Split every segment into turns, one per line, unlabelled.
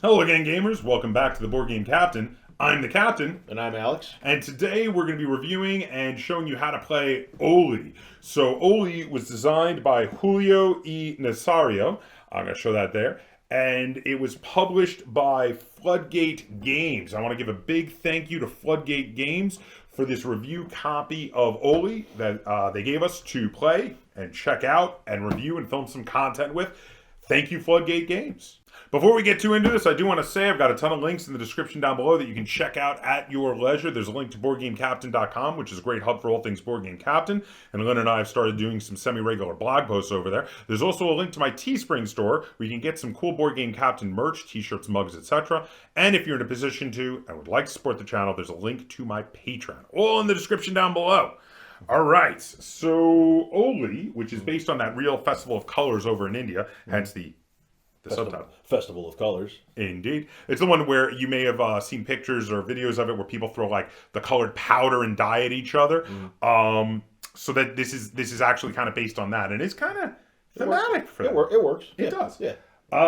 Hello again, gamers. Welcome back to the Board Game Captain. I'm the Captain.
And I'm Alex.
And today we're going to be reviewing and showing you how to play Holi. So Holi was designed by Julio E. Nazario. I'm going to show that there. And it was published by Floodgate Games. I want to give a big thank you to Floodgate Games for this review copy of Holi that they gave us to play and check out and review and film some content with. Thank you, Floodgate Games. Before we get too into this, I do want to say I've got a ton of links in the description down below that you can check out at your leisure. There's a link to BoardGameCaptain.com, which is a great hub for all things Board Game Captain. And Lynn and I have started doing some semi-regular blog posts over there. There's also a link to my Teespring store where you can get some cool Board Game Captain merch, t-shirts, mugs, etc. And if you're in a position to and would like to support the channel, there's a link to my Patreon. All in the description down below. All right, so Holi, which is based on that real Festival of Colors over in India, hence the subtitle.
Festival of Colors.
Indeed. It's the one where you may have seen pictures or videos of it where people throw like the colored powder and dye at each other. So that this is actually kind of based on that. And it's kind of thematic for that.
It works.
It does.
Yeah.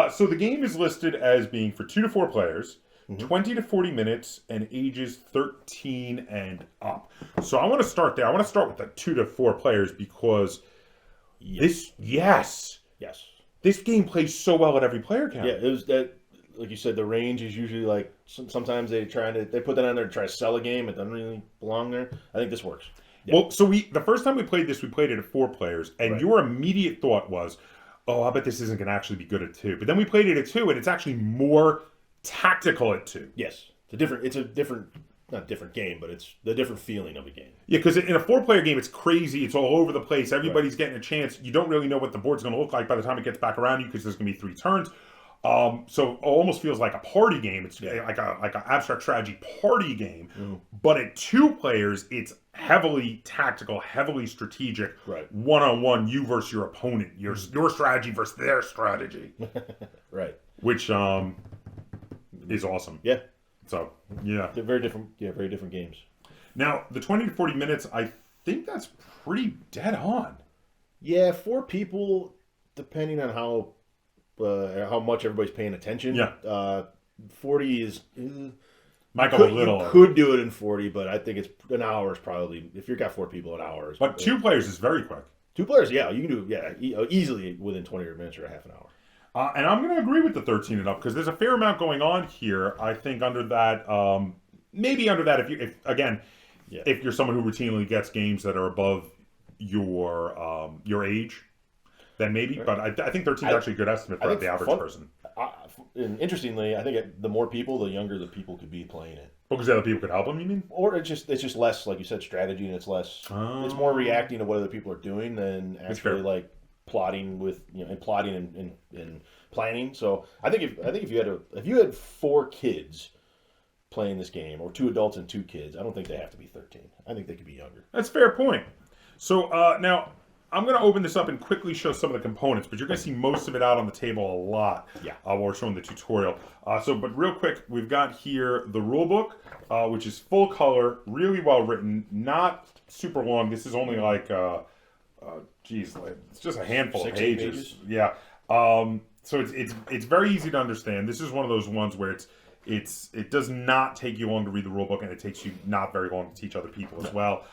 So the game is listed as being for 2 to 4 players, 20 to 40 minutes, and ages 13 and up. So I want to start there. I want to start with the 2 to 4 players because this game plays so well at every player count.
Yeah, it was that, like you said, the range is usually like, sometimes they put that on there to try to sell a game. It doesn't really belong there. I think this works. Yeah.
Well, so the first time we played this, we played it at 4 players, and your immediate thought was, oh, I bet this isn't going to actually be good at 2. But then we played it at 2, and it's actually more tactical at 2.
Yes. It's a different, not different game, but it's the different feeling of a game.
Yeah, because in a 4-player game, it's crazy. It's all over the place. Everybody's getting a chance. You don't really know what the board's going to look like by the time it gets back around you because there's going to be 3 turns. So it almost feels like a party game. It's like an abstract strategy party game. But at 2 players, it's heavily tactical, heavily strategic.
Right.
One-on-one, you versus your opponent. Your strategy versus their strategy.
Right.
Which is awesome.
Yeah.
So, yeah.
They're very different. Yeah, very different games.
Now, the 20 to 40 minutes, I think that's pretty dead on.
Yeah, 4 people, depending on how much everybody's paying attention.
Yeah.
40 is...
Might go a little.
You could do it in 40, but I think it's an hour is probably... If you've got 4 people, an hour is...
But 2 players is very quick.
2 players, yeah. You can do easily within 20 minutes or a half an hour.
And I'm going to agree with the 13 and up because there's a fair amount going on here. I think under that, maybe under that, if you're someone who routinely gets games that are above your age, then maybe. Right. But I think 13 is actually a good estimate for the average person.
And interestingly, I think the more people, the younger the people could be playing it.
Because the other people could help them, you mean?
Or it's just less, like you said, strategy, and it's less. It's more reacting to what other people are doing than actually like plotting with and plotting and planning. So I think if you had 4 kids playing this game, or 2 adults and 2 kids, I don't think they have to be 13. I think they could be younger.
That's a fair point. So now I'm going to open this up and quickly show some of the components, but you're going to see most of it out on the table a lot.
Yeah.
While we're showing the tutorial. But real quick, we've got here the rule book, which is full color, really well written, not super long. This is only like it's just a handful of pages. Yeah. So it's very easy to understand. This is one of those ones where it does not take you long to read the rule book, and it takes you not very long to teach other people as well.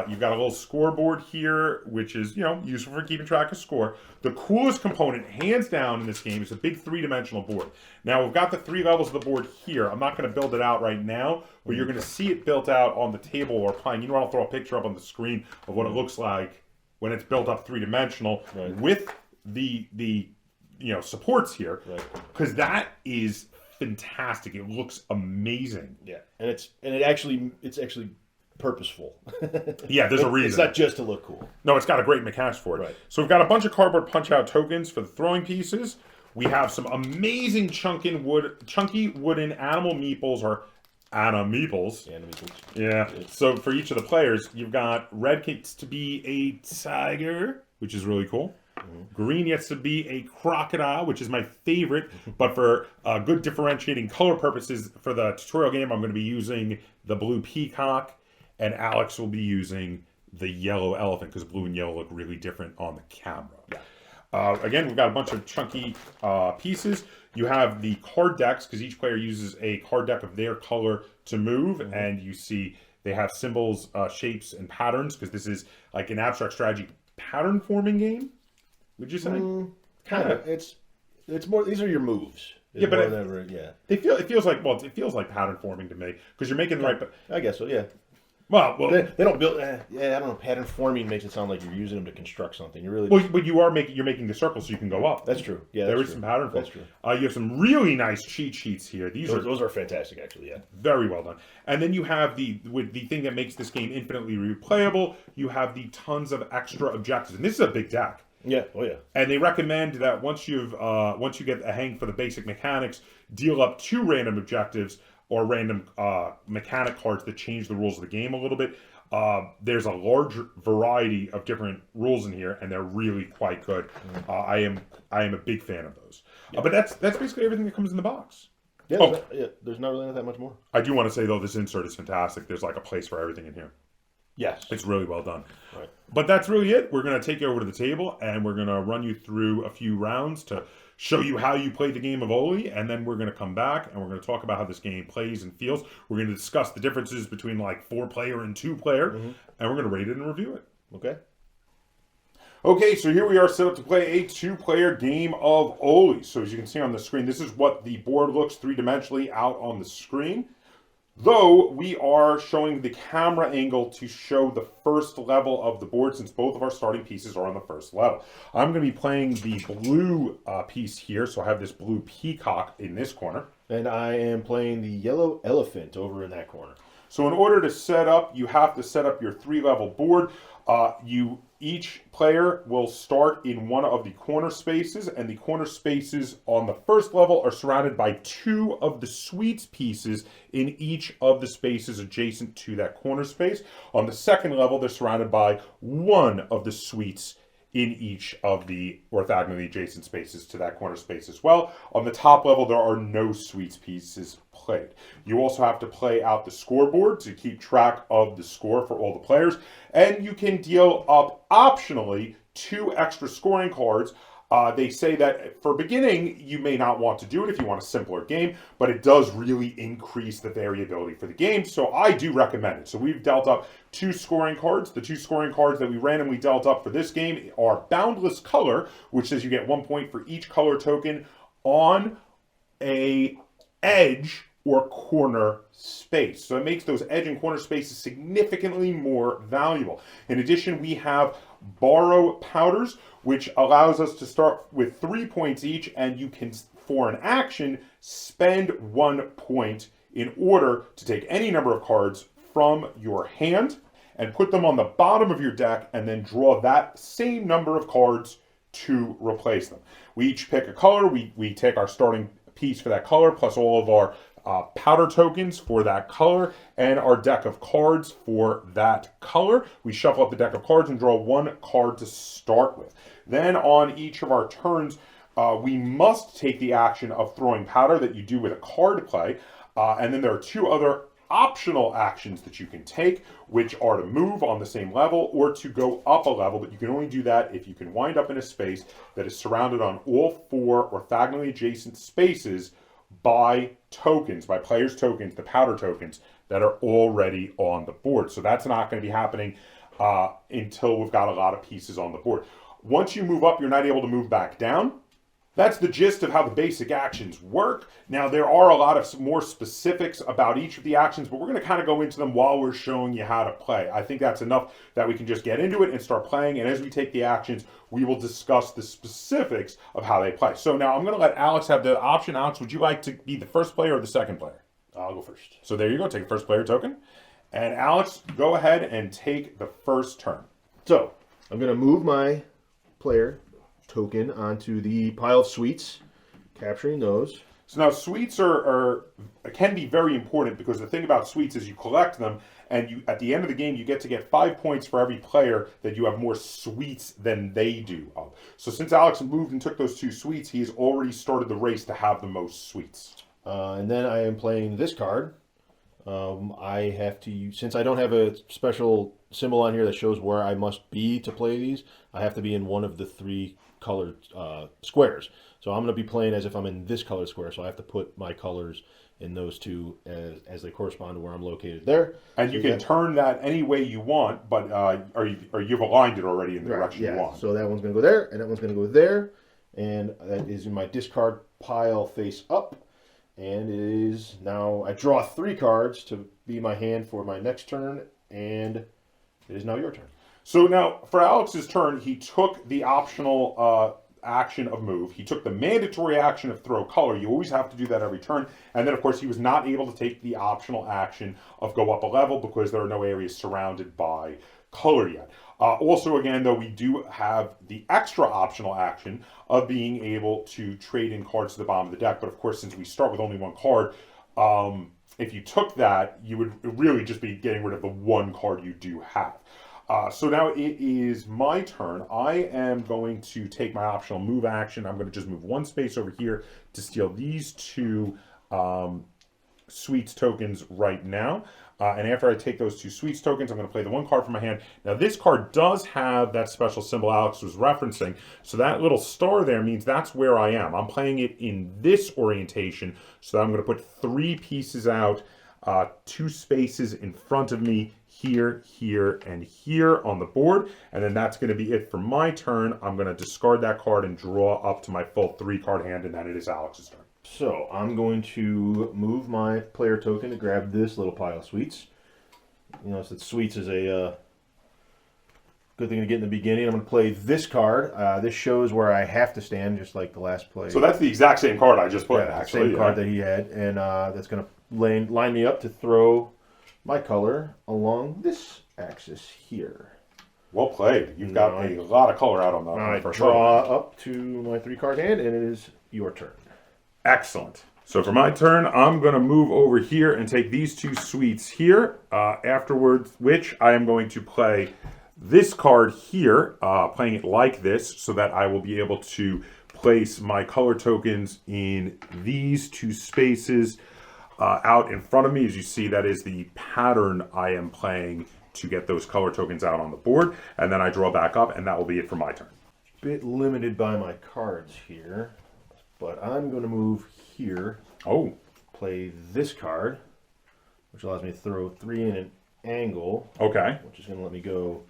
You've got a little scoreboard here, which is useful for keeping track of score. The coolest component, hands down, in this game is a big 3-dimensional board. Now we've got the 3 levels of the board here. I'm not going to build it out right now, but you're going to see it built out on the table or playing. I'll throw a picture up on the screen of what it looks like when it's built up 3-dimensional with the supports here, because that is fantastic. It looks amazing.
Yeah, and it's actually purposeful.
Yeah, there's a reason.
It's not just to look cool.
No, it's got a great mechanics for it.
Right.
So we've got a bunch of cardboard punch-out tokens for the throwing pieces. We have some amazing chunky wooden animal meeples or animeeples. Yeah. So for each of the players, you've got red gets to be a tiger, which is really cool. Green gets to be a crocodile, which is my favorite, but for good differentiating color purposes for the tutorial game, I'm going to be using the blue peacock, and Alex will be using the yellow elephant because blue and yellow look really different on the camera. Again, we've got a bunch of chunky pieces. You have the card decks, because each player uses a card deck of their color to move, and you see they have symbols, shapes, and patterns, because this is like an abstract strategy pattern forming game. Would you say?
Kind of. It's more. These are your moves.
Yeah, but it feels like pattern forming to me, because you're making the right.
I guess so. Yeah.
Well,
they don't build. I don't know. Pattern forming makes it sound like you're using them to construct something. You're really.
But you're making the circle so you can go up.
That's true. Yeah,
there is some pattern forming. That's true. You have some really nice cheat sheets here. Those
are fantastic, actually. Yeah.
Very well done. And then you have the thing that makes this game infinitely replayable. You have the tons of extra objectives, and this is a big deck.
Yeah. Oh yeah.
And they recommend that once you get a hang for the basic mechanics, deal up 2 random objectives or random mechanic cards that change the rules of the game a little bit. There's a large variety of different rules in here, and they're really quite good. I am a big fan of those. Yeah. But that's basically everything that comes in the box.
Yeah, there's not really that much more.
I do want to say though, this insert is fantastic. There's like a place for everything in here.
Yes,
it's really well done.
Right.
But that's really it. We're going to take you over to the table, and we're going to run you through a few rounds to show you how you play the game of Holi, and then we're going to come back and we're going to talk about how this game plays and feels. We're going to discuss the differences between like 4-player and 2-player, and we're going to rate it and review it. Okay, so here we are set up to play a 2-player game of Holi. So as you can see on the screen, this is what the board looks 3-dimensionally out on the screen. Though we are showing the camera angle to show the first level of the board, since both of our starting pieces are on the first level. I'm going to be playing the blue piece here, so I have this blue peacock in this corner.
And I am playing the yellow elephant over in that corner.
So in order to set up, you have to set up your 3-level board. Each player will start in one of the corner spaces, and the corner spaces on the first level are surrounded by 2 of the sweets pieces in each of the spaces adjacent to that corner space. On the second level, they're surrounded by 1 of the sweets in each of the orthogonally adjacent spaces to that corner space as well. On the top level, there are no sweets pieces played. You also have to play out the scoreboard to keep track of the score for all the players, and you can deal up optionally 2 extra scoring cards. They say that for beginning, you may not want to do it if you want a simpler game, but it does really increase the variability for the game, so I do recommend it. So we've dealt up 2 scoring cards. The 2 scoring cards that we randomly dealt up for this game are Boundless Color, which says you get 1 point for each color token on a edge or corner space. So it makes those edge and corner spaces significantly more valuable. In addition, we have Borrow Powders, which allows us to start with 3 points each, and you can, for an action, spend 1 point in order to take any number of cards from your hand and put them on the bottom of your deck, and then draw that same number of cards to replace them. We each pick a color. We take our starting piece for that color, plus all of our powder tokens for that color, and our deck of cards for that color. We shuffle up the deck of cards and draw 1 card to start with. Then on each of our turns, we must take the action of throwing powder that you do with a card play, and then there are 2 other optional actions that you can take, which are to move on the same level or to go up a level, but you can only do that if you can wind up in a space that is surrounded on all 4 orthogonally adjacent spaces by tokens, by players' tokens, the powder tokens that are already on the board. So that's not going to be happening until we've got a lot of pieces on the board. Once you move up, you're not able to move back down. That's the gist of how the basic actions work. Now, there are a lot of more specifics about each of the actions, but we're going to kind of go into them while we're showing you how to play. I think that's enough that we can just get into it and start playing, and as we take the actions, we will discuss the specifics of how they play. So now I'm going to let Alex have the option. Alex, would you like to be the first player or the second player?
I'll go first.
So there you go. Take a first player token. And Alex, go ahead and take the first turn.
So I'm going to move my player token onto the pile of sweets, capturing those.
So now sweets can be very important, because the thing about sweets is you collect them, and you at the end of the game you get to get 5 points for every player that you have more sweets than they do of. So since Alex moved and took those 2 sweets, he has already started the race to have the most sweets.
And then I am playing this card. I have to, since I don't have a special symbol on here that shows where I must be to play these. I have to be in one of the 3 colored squares. So I'm going to be playing as if I'm in this colored square. So I have to put my colors in those 2 as they correspond to where I'm located there.
And you can turn that any way you want, but or you've aligned it already in the direction you want.
So that one's going to go there, and that one's going to go there. And that is in my discard pile face up. And it is now, I draw 3 cards to be my hand for my next turn, and it is now your turn.
So now, for Alex's turn, he took the optional action of move. He took the mandatory action of throw color. You always have to do that every turn. And then, of course, he was not able to take the optional action of go up a level because there are no areas surrounded by color yet. Also, again, though, we do have the extra optional action of being able to trade in cards to the bottom of the deck. But, of course, since we start with only 1 card, if you took that, you would really just be getting rid of the 1 card you do have. So now it is my turn. I am going to take my optional move action. I'm going to just move 1 space over here to steal these 2 sweets tokens right now. And after I take those 2 sweets tokens, I'm going to play the 1 card from my hand. Now this card does have that special symbol Alex was referencing. So that little star there means that's where I am. I'm playing it in this orientation. So I'm going to put 3 pieces out, 2 spaces in front of me, here, here, and here on the board. And then that's going to be it for my turn. I'm going to discard that card and draw up to my full 3-card hand, and then it is Alex's turn.
So I'm going to move my player token to grab this little pile of sweets. You know, since sweets is a good thing to get in the beginning, I'm going to play this card. This shows where I have to stand, just like the last play.
So that's the exact same card I just played, actually.
Same card that he had, and that's going to line me up to throw my color along this axis here.
Well played. You've got a lot of color out on that.
I draw up to my 3-card hand, and it is your turn.
Excellent. So for my turn, I'm going to move over here and take these 2 sweets here. Afterwards, which I am going to play this card here, playing it like this, so that I will be able to place my color tokens in these 2 spaces out in front of me. As you see, that is the pattern I am playing to get those color tokens out on the board. And then I draw back up, and that will be it for my turn.
Bit limited by my cards here, but I'm going to move here.
Oh.
Play this card, which allows me to throw 3 in an angle.
Okay.
Which is going to let me go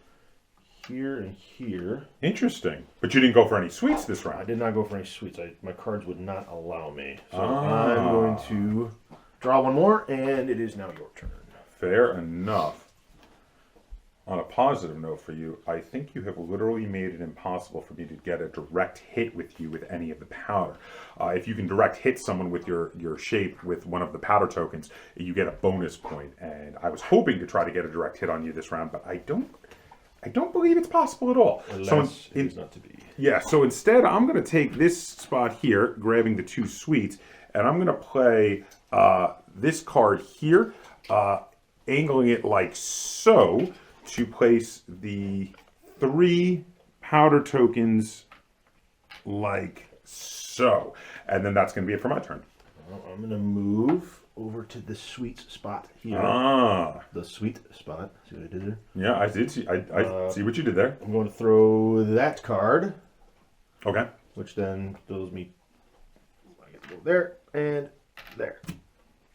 here and here.
Interesting. But you didn't go for any sweets this round.
I did not go for any sweets. My cards would not allow me. So I'm going to draw 1 more, and it is now your turn.
Fair enough. On a positive note for you, I think you have literally made it impossible for me to get a direct hit with you with any of the powder. If you can direct hit someone with your shape with one of the powder tokens, you get a bonus point. And I was hoping to try to get a direct hit on you this round, but I don't believe it's possible at all.
Unless it is not to be.
Yeah, so instead I'm going to take this spot here, grabbing the 2 sweets, and I'm going to play this card here, angling it like so, to place the 3 powder tokens like so. And then that's going to be it for my turn.
Well, I'm going to move over to the sweet spot here. The sweet spot. See what I did there?
Yeah, I did see. I see what you did there.
I'm going to throw that card.
Okay.
Which then goes me. I get to go there and there.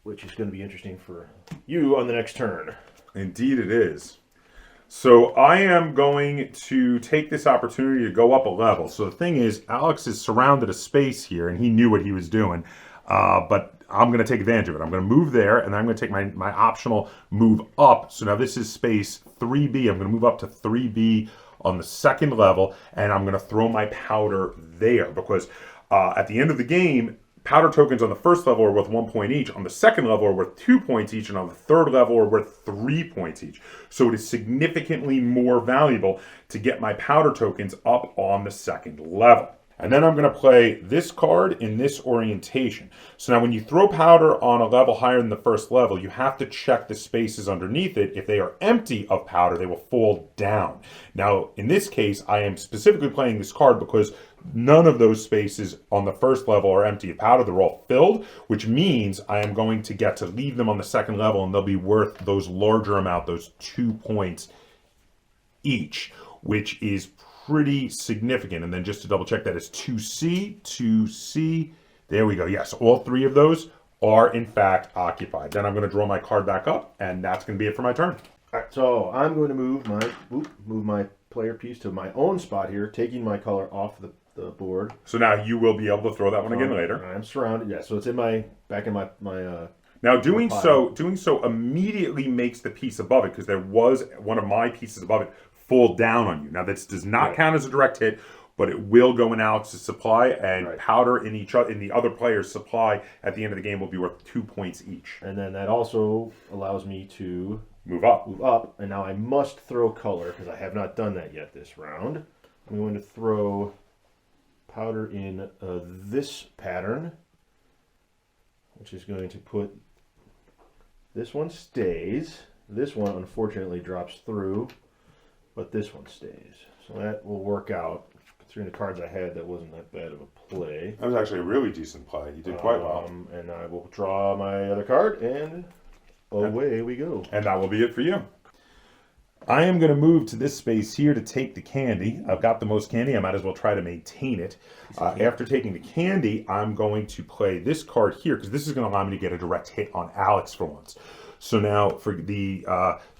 Which is going to be interesting for you on the next turn.
Indeed it is. So I am going to take this opportunity to go up a level. So the thing is, Alex has surrounded a space here, and he knew what he was doing. But I'm going to take advantage of it. I'm going to move there, and then I'm going to take my optional move up. So now this is space 3B. I'm going to move up to 3B on the 2nd level, and I'm going to throw my powder there. Because at the end of the game, powder tokens on the 1st level are worth 1 point each. On the 2nd level are worth 2 points each. And on the 3rd level are worth 3 points each. So it is significantly more valuable to get my powder tokens up on the 2nd level. And then I'm going to play this card in this orientation. So now when you throw powder on a level higher than the 1st level, you have to check the spaces underneath it. If they are empty of powder, they will fall down. Now, in this case, I am specifically playing this card because none of those spaces on the 1st level are empty of powder. They're all filled, which means I am going to get to leave them on the 2nd level, and they'll be worth those larger amount, those 2 points each, which is pretty significant. And then just to double check, that is 2C, 2C. There we go. Yes, all 3 of those are in fact occupied. Then I'm going to draw my card back up, and that's going to be it for my turn.
All right, so I'm going to move my player piece to my own spot here, taking my color off the board.
So now you will be able to throw that one again later.
I'm surrounded. Yeah, so it's in back in my
now doing so immediately makes the piece above it, because there was one of my pieces above it fall down on you. Now this does not count as a direct hit, but it will go in Alex's supply, and powder in the other player's supply at the end of the game will be worth 2 points each.
And then that also allows me to
move up.
And now I must throw color, because I have not done that yet this round. I'm going to throw powder in this pattern, which is going to put, this one stays. This one unfortunately drops through, but this one stays. So that will work out. Considering the cards I had, that wasn't that bad of a play.
That was actually a really decent play. You did quite well.
And I will draw my other card, and away we go.
And that will be it for you. I am going to move to this space here to take the candy. I've got the most candy. I might as well try to maintain it. After taking the candy, I'm going to play this card here, because this is going to allow me to get a direct hit on Alex for once. So now for the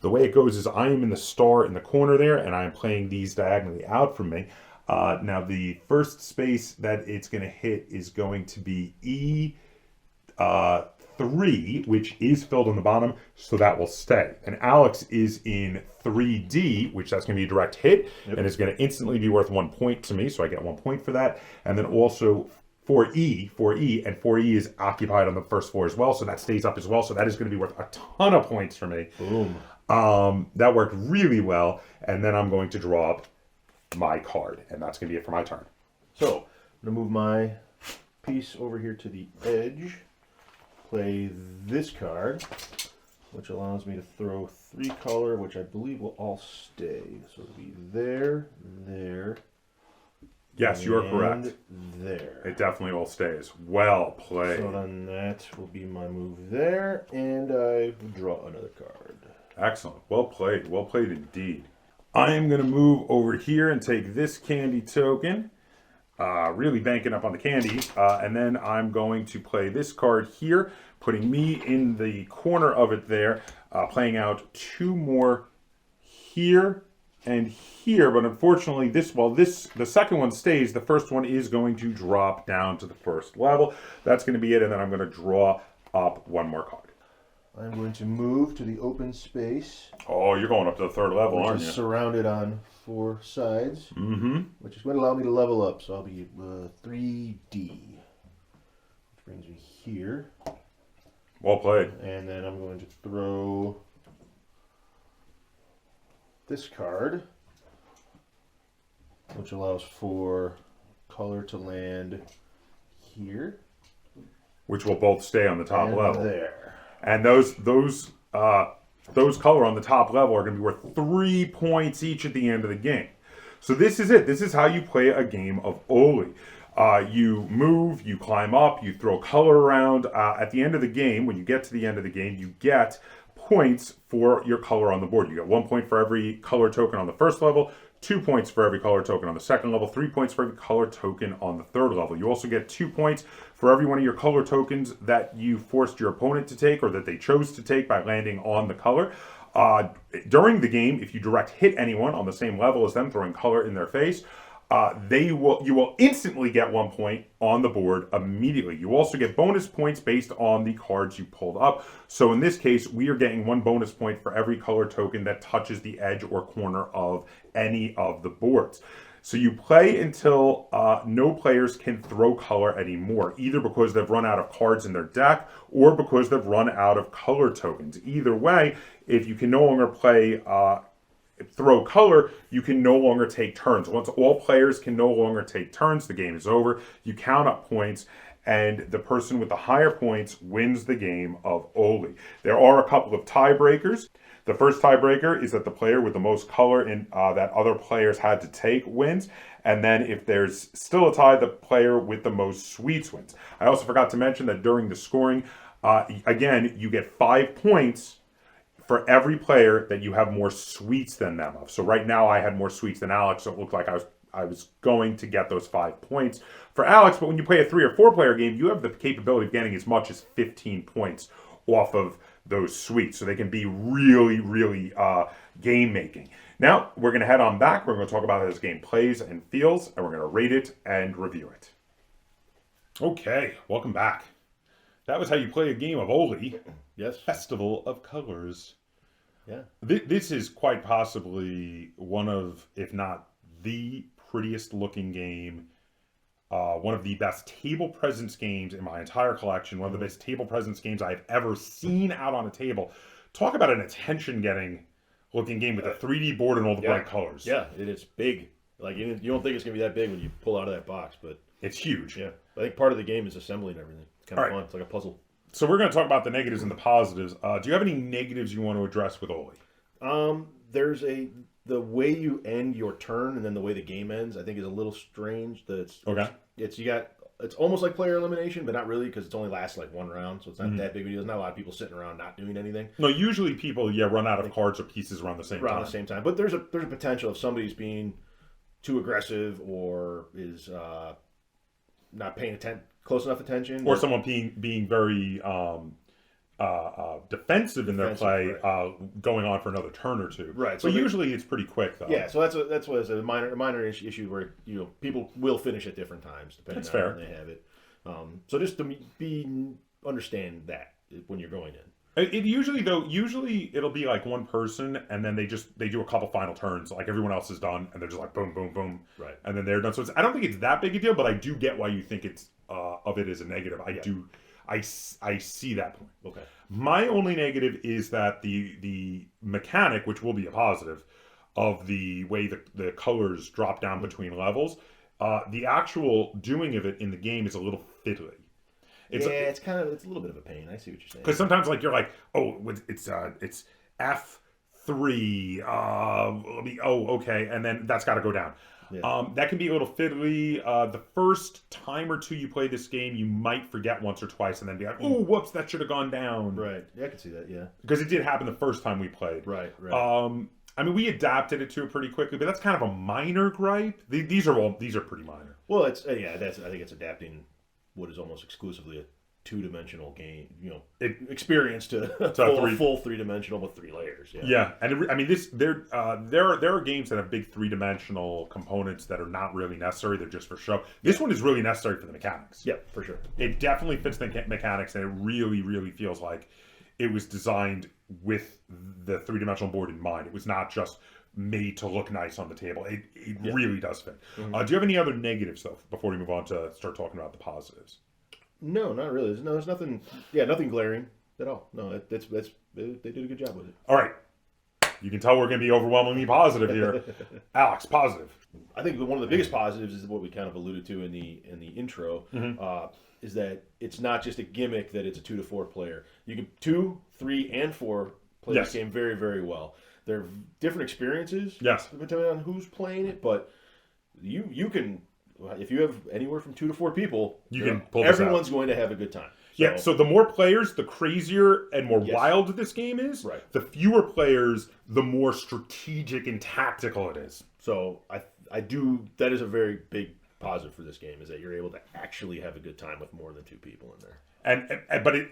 way it goes is I am in the star in the corner there, and I am playing these diagonally out from me. Now the first space that it's going to hit is going to be E3, which is filled on the bottom, so that will stay. And Alex is in 3D, which that's going to be a direct hit, and it's going to instantly be worth 1 point to me, so I get 1 point for that. And then also 4E, and 4E is occupied on the first floor as well, so that stays up as well, so that is going to be worth a ton of points for me.
Boom.
That worked really well, and then I'm going to draw up my card, and that's going to be it for my turn.
So, I'm going to move my piece over here to the edge, play this card, which allows me to throw 3 color, which I believe will all stay. So it'll be there, there.
Yes, you're correct.
There.
It definitely all stays. Well played.
So then that will be my move there, and I draw another card.
Excellent. Well played. Well played indeed. I am going to move over here and take this candy token, really banking up on the candy, and then I'm going to play this card here, putting me in the corner of it there, playing out 2 more here and here, but unfortunately the second one stays, the first one is going to drop down to the first level. That's going to be it, and then I'm going to draw up 1 more card.
I'm going to move to the open space.
Oh, you're going up to the 3rd level, aren't you?
Surrounded on 4 sides, which is going to allow me to level up. So I'll be 3D, which brings me here.
Well played.
And then I'm going to throw this card, which allows for color to land here,
which will both stay on the top level.
There.
And those color on the top level are going to be worth 3 points each at the end of the game. So this is it. This is how you play a game of Holi. You move, you climb up, you throw color around. At the end of the game, when you get to the end of the game, you get points for your color on the board. You get 1 point for every color token on the first level, 2 points for every color token on the second level, 3 points for every color token on the third level. You also get 2 points for every one of your color tokens that you forced your opponent to take or that they chose to take by landing on the color. During the game, if you direct hit anyone on the same level as them, throwing color in their face, you will instantly get 1 point on the board immediately. You also get bonus points based on the cards you pulled up. So in this case, we are getting 1 bonus point for every color token that touches the edge or corner of any of the boards. So you play until no players can throw color anymore, either because they've run out of cards in their deck or because they've run out of color tokens. Either way, if you can no longer play throw color, you can no longer take turns. Once all players can no longer take turns, the game is over. You count up points, and the person with the higher points wins the game of Holi. There are a couple of tiebreakers. The first tiebreaker is that the player with the most color in that other players had to take wins. And then if there's still a tie, the player with the most sweets wins. I also forgot to mention that during the scoring, again, you get 5 points for every player that you have more suites than them of. So right now I had more suites than Alex, so it looked like I was going to get those 5 points for Alex. But when you play a 3 or 4 player game, you have the capability of getting as much as 15 points off of those suites. So they can be really, really game making. Now we're going to head on back. We're going to talk about how this game plays and feels, and we're going to rate it and review it. Okay, welcome back. That was how you play a game of Holi.
Yes.
Festival of Colors.
Yeah.
This is quite possibly one of, if not the prettiest looking game, one of the best table presence games in my entire collection, one of the best table presence games I've ever seen out on a table. Talk about an attention-getting looking game with a 3D board and all the bright colors.
Yeah, it is big. Like, you don't think it's going to be that big when you pull out of that box, but...
It's huge.
Yeah. I think part of the game is assembling everything. It's kind of fun. It's like a puzzle.
So we're going to talk about the negatives and the positives. Do you have any negatives you want to address with Holi?
There's the way you end your turn and then the way the game ends, I think, is a little strange. It's almost like player elimination, but not really, because it only lasts like 1 round, so it's not that big of a deal. There's not a lot of people sitting around not doing anything.
No, usually people run out of cards or pieces around the same time.
But there's a potential if somebody's being too aggressive or is not paying close enough attention,
or someone being very defensive in their play, right. Going on for another turn or two.
Right.
So usually it's pretty quick, though.
Yeah. So that's what is a minor issue where people will finish at different times depending on when they have it. So just to understand that when you're going in.
Usually it'll be like one person, and then they do a couple final turns, like everyone else is done, and they're just like boom, boom, boom,
right,
and then they're done. So I don't think it's that big a deal, but I do get why you think it's of it as a negative. I see that point.
Okay. My
only negative is that the mechanic, which will be a positive, of the way the colors drop down between levels, the actual doing of it in the game is a little fiddly.
It's a little bit of a pain. I see what you're saying.
Because sometimes, like, you're like, oh, it's F3. Okay, and then that's got to go down. Yeah. That can be a little fiddly. The first time or two you play this game, you might forget once or twice, and then be like, oh, whoops, that should have gone down.
Right. Yeah, I can see that. Yeah.
Because it did happen the first time we played.
Right.
I mean, we adapted it to it pretty quickly, but that's kind of a minor gripe. These are pretty minor.
Well, I think it's adapting what is almost exclusively a 2-dimensional game, experience to full 3-dimensional with 3 layers.
Yeah, and there are games that have big 3-dimensional components that are not really necessary. They're just for show. This one is really necessary for the mechanics.
Yeah, for sure.
It definitely fits the mechanics, and it really, really feels like it was designed with the 3-dimensional board in mind. It was not just made to look nice on the table. It really does fit. Mm-hmm. Do you have any other negatives, though, before we move on to start talking about the positives?
No, not really. There's nothing. Yeah, nothing glaring at all. No, they did a good job with it.
All right, you can tell we're going to be overwhelmingly positive here. Alex, positive.
I think one of the biggest positives is what we kind of alluded to in the intro. Mm-hmm. Is that it's not just a gimmick that it's a 2 to 4 player. You can 2, 3, and 4 play this game very, very well. They're different experiences.
Yes.
Depending on who's playing it, but you can. If you have anywhere from 2 to 4 people,
you can pull this
everyone's
out.
going to have a good time.
So the more players, the crazier and more wild this game is.
Right.
The fewer players, the more strategic and tactical it is.
So that is a very big positive for this game, is that you're able to actually have a good time with more than 2 people in there.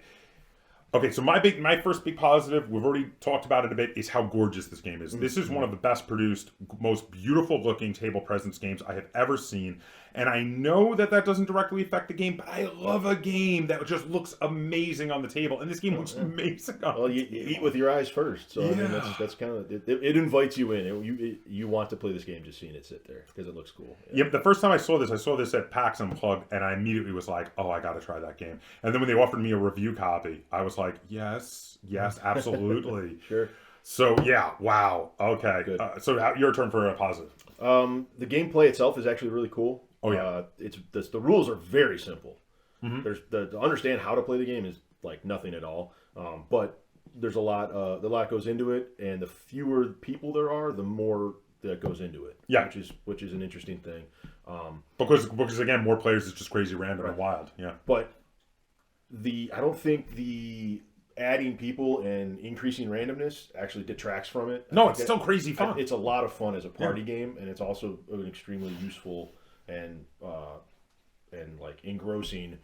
Okay, so my first big positive, we've already talked about it a bit, is how gorgeous this game is. Mm-hmm. This is one of the best produced, most beautiful looking table presence games I have ever seen. And I know that doesn't directly affect the game, but I love a game that just looks amazing on the table. And this game looks amazing on the table.
You eat with your eyes first. So I mean, that's kind of, it invites you in. You want to play this game just seeing it sit there because it looks cool.
Yep, the first time I saw this at PAX Unplugged, and I immediately was like, oh, I got to try that game. And then when they offered me a review copy, I was like, yes, absolutely.
Sure.
So, wow. Okay.
Good.
So your turn for a positive.
The gameplay itself is actually really cool.
Oh, yeah.
The rules are very simple.
Mm-hmm.
To understand how to play the game is like nothing at all. But there's a lot goes into it, and the fewer people there are, the more that goes into it.
Yeah.
Which is an interesting thing.
Because again, more players is just crazy, random, and wild. Yeah.
But I don't think adding people and increasing randomness actually detracts from it.
No, it's still crazy fun.
It's a lot of fun as a party game, and it's also an extremely useful and like engrossing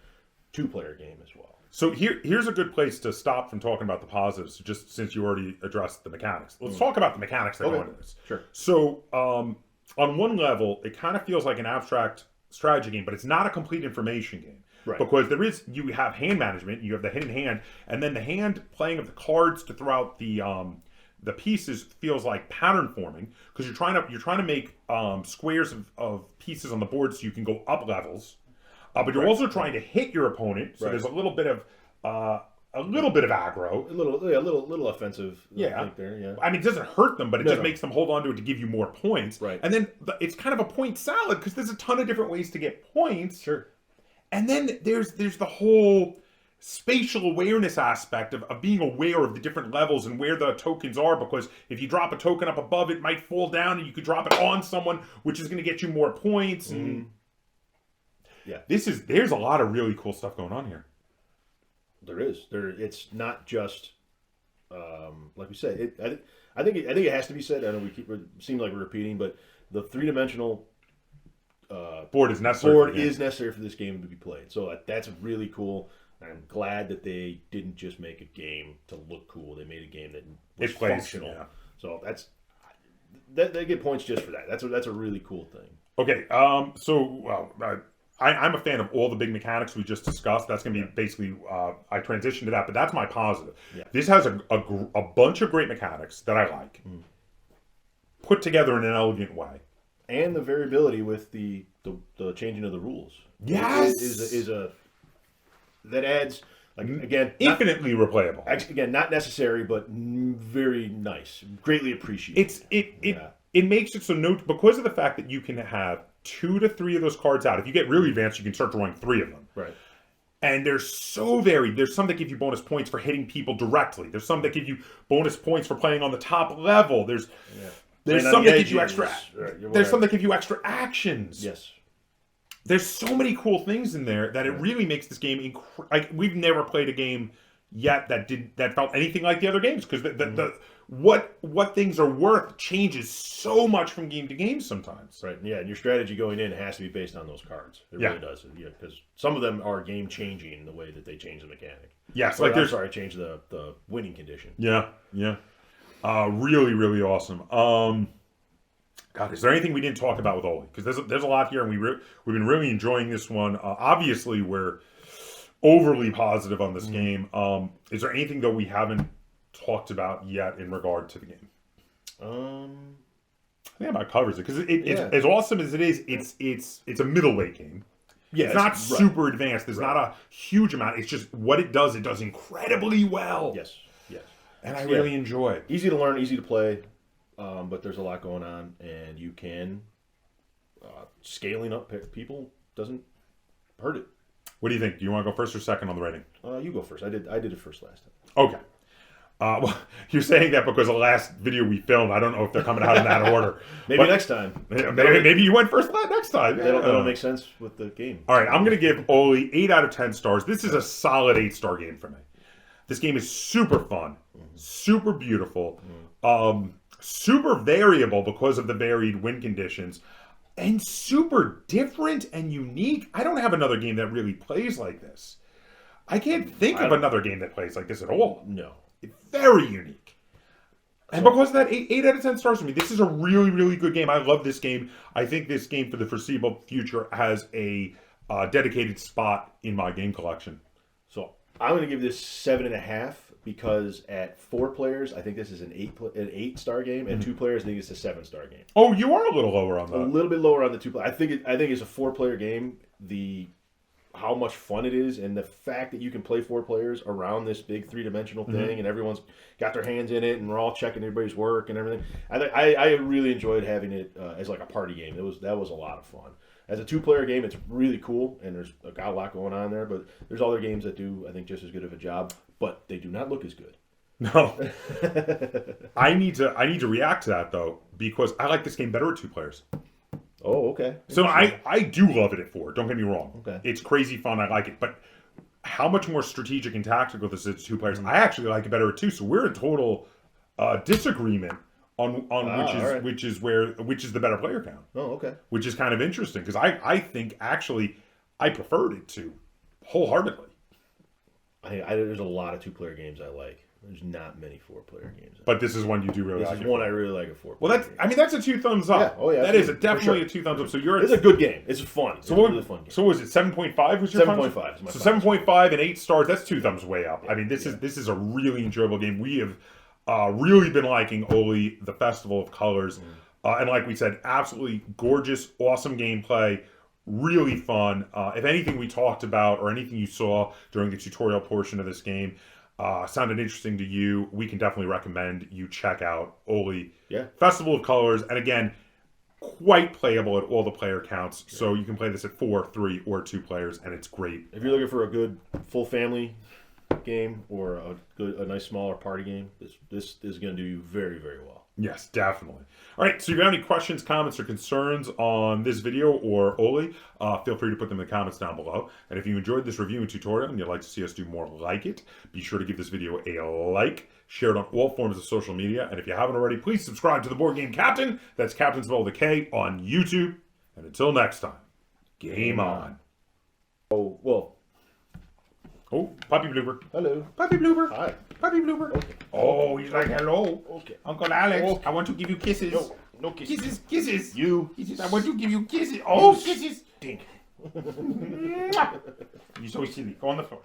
2-player game as well.
So here's a good place to stop from talking about the positives, just since you already addressed the mechanics. Let's talk about the mechanics that go into this.
Sure.
So on one level, it kind of feels like an abstract strategy game, but it's not a complete information game.
Right.
Because you have hand management, you have the hidden hand, and then the hand playing of the cards to throw out the pieces feels like pattern forming, because you're trying to make squares of pieces on the board so you can go up levels. But you're also trying to hit your opponent, so there's a little bit of aggro,
a little offensive.
Yeah,
I think there. Yeah,
I mean, it doesn't hurt them, but it just makes them hold on to it to give you more points.
Right,
and then it's kind of a point salad because there's a ton of different ways to get points.
Sure,
and then there's the whole spatial awareness aspect of being aware of the different levels and where the tokens are, because if you drop a token up above, it might fall down, and you could drop it on someone, which is going to get you more points. And
yeah,
there's a lot of really cool stuff going on here.
There is. It's not just like we said. I think it has to be said. I know it seems like we're repeating, but the 3-dimensional
board is necessary
for this game to be played. So that's really cool. I'm glad that they didn't just make a game to look cool. They made a game that was functional. Yeah. So they get points just for that. That's a really cool thing.
Okay. I'm a fan of all the big mechanics we just discussed. That's going to be basically, I transitioned to that, but that's my positive. Yeah. This has a bunch of great mechanics that I like, put together in an elegant way.
And the variability with the changing of the rules.
Yes!
That adds, again...
infinitely replayable.
Again, not necessary, but very nice. Greatly appreciated.
It makes it so because of the fact that you can have 2 to 3 of those cards out. If you get really advanced, you can start drawing 3 of them.
Right.
And they're so varied. There's some that give you bonus points for hitting people directly. There's some that give you bonus points for playing on the top level. There's some that give you extra. There's some that give you extra actions.
Yes.
There's so many cool things in there that it really makes this game like we've never played a game yet that felt anything like the other games, because what things are worth changes so much from game to game sometimes.
Right. Yeah, and your strategy going in has to be based on those cards. It really does. Yeah, because some of them are game changing in the way that they change the mechanic.
Yes,
change the winning condition.
Yeah. Really, really awesome. God, is there anything we didn't talk about with Holi? Because there's a lot here, and we've been really enjoying this one. Obviously, we're overly positive on this game. Is there anything that we haven't talked about yet in regard to the game? I think that covers it, because it's as awesome as it is. It's a middleweight game. Yeah, it's not super advanced. There's not a huge amount. It's just what it does incredibly well.
Yes.
And I really enjoy it.
Easy to learn, easy to play. But there's a lot going on, and you can scaling up people doesn't hurt it.
What do you think? Do you want to go first or second on the rating?
You go first. I did it first last time.
Okay. Well, you're saying that because the last video we filmed, I don't know if they're coming out in that order.
Maybe next time.
Maybe you went first next time.
That'll make sense with the game.
All right, I'm going to give Holi 8 out of 10 stars. This is a solid 8-star game for me. This game is super fun, super beautiful, super variable because of the varied win conditions, and super different and unique. I don't have another game that really plays like this. I can't think of another game that plays like this at all.
No.
It's very unique. And because of that, 8 out of 10 stars for me. This is a really, really good game. I love this game. I think this game for the foreseeable future has a dedicated spot in my game collection.
So I'm going to give this 7.5 because at 4 players, I think this is an 8-star game. At 2 players, I think it's a 7-star game.
Oh, you are a little lower on that.
A little bit lower on the 2 players. I think it's a 4-player game. How much fun it is, and the fact that you can play 4 players around this big 3-dimensional thing, and everyone's got their hands in it, and we're all checking everybody's work and everything. I really enjoyed having it as like a party game. That was a lot of fun. As a 2-player game, it's really cool, and there's got a lot going on there. But there's other games that do, I think, just as good of a job, but they do not look as good.
No, I need to react to that though, because I like this game better at 2 players.
Oh, okay.
So I do love it at 4. Don't get me wrong.
Okay.
It's crazy fun. I like it. But how much more strategic and tactical this is to 2 players. I actually like it better at 2. So we're in total disagreement on which is the better player count.
Oh, okay.
Which is kind of interesting because I think actually I preferred it to wholeheartedly.
There's a lot of 2-player games I like. There's not many 4-player games.
But this is one you do really like.
This is one I really like. A 4-player.
Well, that's a 2 thumbs up.
Yeah. Oh yeah.
That is definitely a 2 thumbs up. So
it's a good game. It's fun. It's a really fun game.
So was it 7.5? Was your
7.5?
So 7.5 and 8 stars. That's 2 thumbs way up. Yeah, I mean, this is a really enjoyable game. We have really been liking Holi, the Festival of Colors, and like we said, absolutely gorgeous, awesome gameplay. Really fun. If anything we talked about or anything you saw during the tutorial portion of this game sounded interesting to you, we can definitely recommend you check out Holi.
Yeah.
Festival of Colors, and again, quite playable at all the player counts. Yeah. So you can play this at 4, 3, or 2 players, and it's great.
If you're looking for a good full family game or a nice smaller party game, this is going to do you very, very well.
Yes, definitely. All right, so if you have any questions, comments, or concerns on this video or Holi, feel free to put them in the comments down below. And if you enjoyed this review and tutorial and you'd like to see us do more like it, be sure to give this video a like, share it on all forms of social media, and if you haven't already, please subscribe to the Board Game Captain. That's Captain spelled with a K on YouTube. And until next time, game on.
Oh, well.
Oh, Puppy Blooper.
Hello.
Puppy Blooper.
Hi.
Puppy Blooper.
Okay.
Oh, he's like, hello.
Okay.
Uncle Alex,
Okay.
I want to give you kisses.
No kisses.
Kisses.
You.
Kisses. I want to give you kisses. Oh, kisses.
Stink.
You're so silly. Go on the floor.